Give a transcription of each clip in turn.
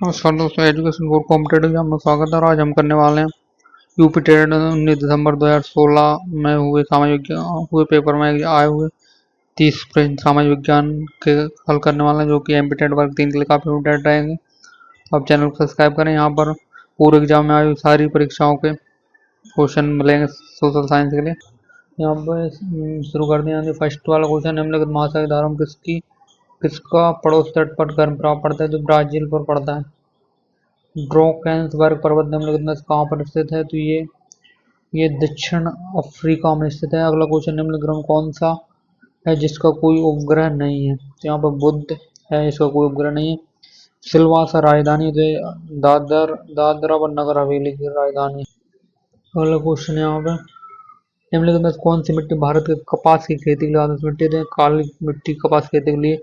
नमस्कार दोस्तों, education for competitive exam में स्वागत है। और आज हम करने वाले हैं यूपी टेट 19 दिसंबर 2016 में हुए पेपर में आए हुए 30 प्रश्न सामाजिक विज्ञान के हल करने वाले हैं, जो कि एमपी टेट वर्ग 3 के लिए काफी इम्पोर्टेंट रहेंगे। आप चैनल को सब्सक्राइब करें। यहाँ पर पूरे एग्जाम में आई हुई सारी परीक्षाओं के क्वेश्चन मिलेंगे सोशल साइंस के लिए। यहाँ पर शुरू करते हैं। फर्स्ट वाला क्वेश्चन, निम्नलिखित महासागर धारा किसका पड़ोस तट पर गर्म प्रभाव पड़ता है? जो ब्राजील पर पड़ता है। ड्रॉकेंसबर्ग पर्वत निम्नलिखित में से कहाँ पर स्थित है? तो ये दक्षिण अफ्रीका में स्थित है। अगला क्वेश्चन, निम्नलिखित ग्रह कौन सा है जिसका कोई उपग्रह नहीं है? तो यहाँ पर बुध है, इसका कोई उपग्रह नहीं है। सिलवासा राजधानी जो दादरा व नगर हवेली की राजधानी। अगला क्वेश्चन यहाँ पे, निम्नलिखित में कौन सी मिट्टी भारत के कपास की खेती के लिए आदर्श मिट्टी है? काली मिट्टी कपास खेती के लिए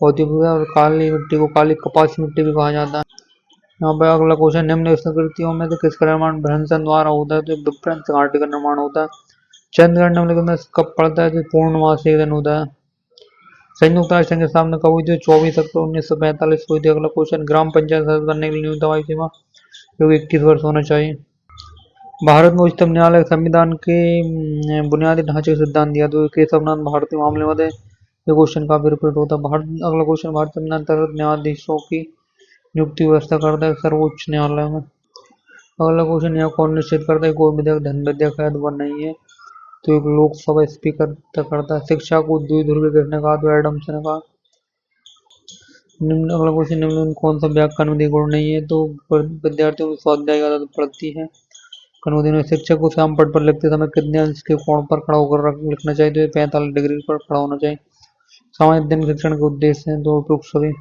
बहुत ही उपयोगी है, और काली मिट्टी को काली कपास मिट्टी भी कहा जाता है। यहाँ पे अगला क्वेश्चन, निम्न संस्कृतियों में से किसका निर्माण भ्रंशन द्वारा होता है? तो विभ्रंश घाटी का निर्माण होता है। चंद्रग्रहण निम्नलिखित में कब पड़ता है? तो पूर्णमासी के दिन होता है। संयुक्त राष्ट्र संघ की स्थापना कब हुई थी? 24 अक्टूबर 1945 हुई थी। अगला क्वेश्चन, ग्राम पंचायत सदस्य बनने के लिए न्यूनतम आयु सीमा जो 21 वर्ष होना चाहिए। भारत में उच्चतम न्यायालय संविधान के बुनियादी ढांचे का सिद्धांत दिया तो केशवनाथ भारती मामले में ये क्वेश्चन काफी रिपीट होता है। अगला क्वेश्चन, भारत संविधान अंतर्गत न्यायाधीशों की नियुक्ति व्यवस्था करता है सर्वोच्च न्यायालय में। अगला क्वेश्चन, यहाँ कौन निश्चित करता है कोई विधेयक धन विधेयक है व नहीं है? तो एक लोकसभा स्पीकर तय करता है। शिक्षा को द्विध्रुवी किसने कहा? तो एडम्स ने कहा। अगला क्वेश्चन, निम्न कौन सा व्याकरण विधि गुण नहीं है? तो विद्यार्थियों की स्वाध्याय आदत पड़ती है। कनौदी ने शिक्षक को श्याम पट पर लिखते समय कितने अंश के कोण पर खड़ा होकर लिखना चाहिए? तो 45 डिग्री पर खड़ा होना चाहिए। सामाजिक जन शिक्षण के उद्देश्य हैं तो उपयुक्त सभी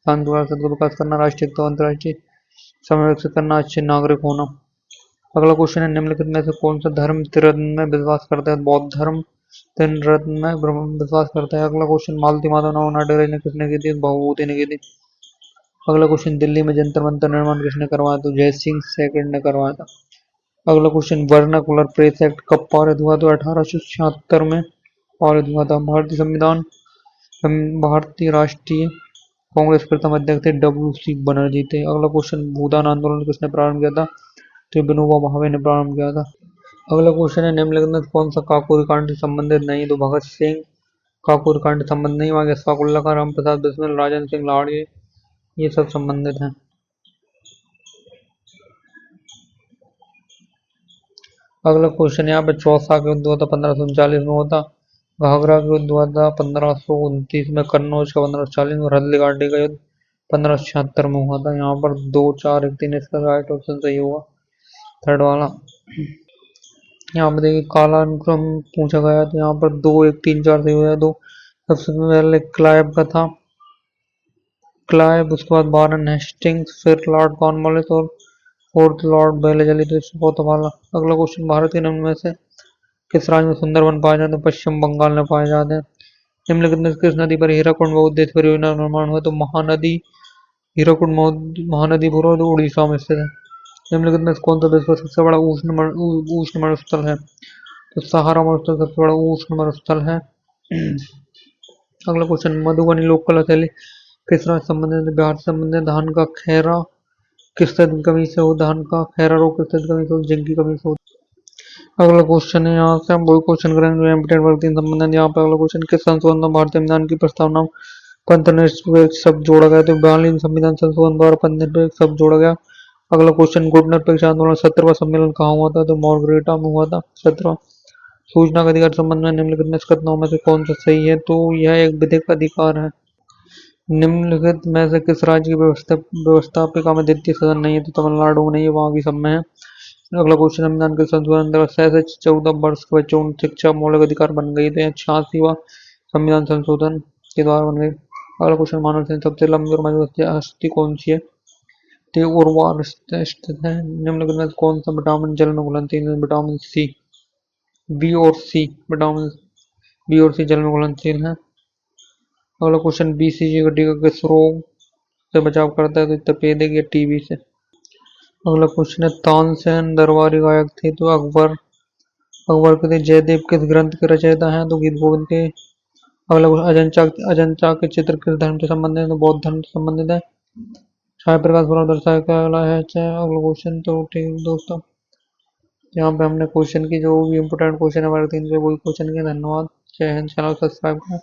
शांति को विकास करना, राष्ट्रीय एकता, अंतर्राष्ट्रीय समय विकसित करना, अच्छे नागरिक होना। अगला क्वेश्चन है, निम्नलिखित में से कौन सा धर्म त्रिरत्न में विश्वास करता है? बौद्ध धर्म त्रिरत्न में विश्वास करता है। अगला क्वेश्चन, मालती माधव नाडकर्णी ने किसने की थी? भभूति ने की थी। अगला क्वेश्चन, दिल्ली में जंतर मंतर निर्माण किसने करवाया? तो जय सिंह सेकंड ने करवाया था। अगला क्वेश्चन, वर्नाकुलर प्रेस एक्ट कब पारित हुआ? तो 1876 में पारित हुआ था। भारतीय राष्ट्रीय कांग्रेस प्रथम अध्यक्ष थे WC बनर्जी थे। अगला क्वेश्चन, भूदान आंदोलन किसने प्रारंभ किया था? तो विनोबा भावे ने प्रारंभ किया था। अगला क्वेश्चन है, निम्नलिखित में कौन सा काकोरी कांड से संबंधित नहीं? तो भगत सिंह काकोरी कांड से संबंध नहीं हुआ। अशफाकुल्ला खां, राम प्रसाद बिस्मिल, राजेंद्र सिंह लाड़े ये सब संबंधित हैं। अगला क्वेश्चन, यहाँ पे चौसा का युद्ध हुआ था 1539 में हुआ था। घाघरा का युद्ध हुआ था 1529 में। कन्नौज का 1540 में। हल्दी घाटी का युद्ध 1576 में हुआ था। यहाँ पर 2, 4, 1, 3 इसका राइट ऑप्शन सही हुआ, थर्ड वाला। यहाँ पर देखिए काला अनुक्रम पूछा गया तो यहाँ पर 2, 1, 3, 4 सही हुआ। 2 सबसे पहले क्लाइव का था, क्लाइव, उसके बाद वारन हेस्टिंग्स, फिर लॉर्ड कॉर्नवालिस और फोर्थ लॉर्ड बेलेजली। तो चौथा वाला। अगला क्वेश्चन, भारत के निम्न में से किस राज्य में सुंदरवन पाए जाते हैं? पश्चिम बंगाल में पाए जाते हैं। निम्नलिखित में किस नदी पर हीराकुंड बहुउद्देश्य परियोजना का निर्माण हुआ? तो महानदी हीराकुंड महानदी पूर्व उड़ीसा में स्थित है। निम्नलिखित में कौन सा विश्व का सबसे बड़ा उष्ण मरुस्थल है? तो सहारा मरुस्थल सबसे बड़ा उष्ण मरुस्थल है। अगला क्वेश्चन, मधुबनी लोक कला शैली किस राज्य से संबंधित है? बिहार से संबंधित। धान का खैरा किस कमी से हो? धान का खैरा रोग किस कमी से हो? जिंक की कमी से हो। अगला क्वेश्चन है, यहाँ से हम वही क्वेश्चन करेंगे जो एमपी वर्ग 3 संबंधित। यहाँ पे अगला क्वेश्चन, किस संशोधन में भारतीय संविधान की प्रस्तावना पंथनिरपेक्ष शब्द जोड़ा गया? तो 42 संविधान संशोधन द्वारा पंथनिरपेक्ष शब्द जोड़ा गया। अगला क्वेश्चन, गुट निरपेक्ष आंदोलन 17वां सम्मेलन कहाँ हुआ था? तो मार्गरेटा में हुआ था 17वां। सूचना का अधिकार संबंध में निम्नलिखित में कथनों में से कौन सा सही है? तो यह एक विधिक अधिकार है। निम्नलिखित में से किस राज्य की व्यवस्थापिका में द्वितीय सदन नहीं है? तो तमिलनाडु में नहीं है, वहां की सब में है। अगला क्वेश्चन, संविधान के संशोधन 6 से 14 वर्ष के बच्चों को शिक्षा मौलिक अधिकार बन गई थी। 86वां संविधान संशोधन के द्वारा बन गई। अगला क्वेश्चन, मानव शरीर सबसे लंबी और मजबूत हस्ती कौन सी है? तो उर्वार स्थित है। निम्नलिखित में कौन सा विटामिन जल में घुलनशील है? विटामिन सी, बी और सी, विटामिन बी और सी जल में घुलनशील है। अगला क्वेश्चन, BCG का टीका किस रोग से बचाव करता है? तो तपेदिक या टीबी से। अगला क्वेश्चन है, तानसेन दरबारी गायक थे तो अकबर के थे। जयदेव किस ग्रंथ के रचयिता हैं? तो गीत गोविंद के। अगला क्वेश्चन, अजंता के चित्र किस धर्म से संबंधित है? तो बौद्ध धर्म से संबंधित है। छाया प्रकाश द्वारा दर्शाया गया है। चाहे अगला क्वेश्चन तो ठीक है दोस्तों, यहाँ पे हमने क्वेश्चन की जो भी इंपोर्टेंट क्वेश्चन हमारे 3 से वही क्वेश्चन के। धन्यवाद। जय हिंद। चैनल सब्सक्राइब करें।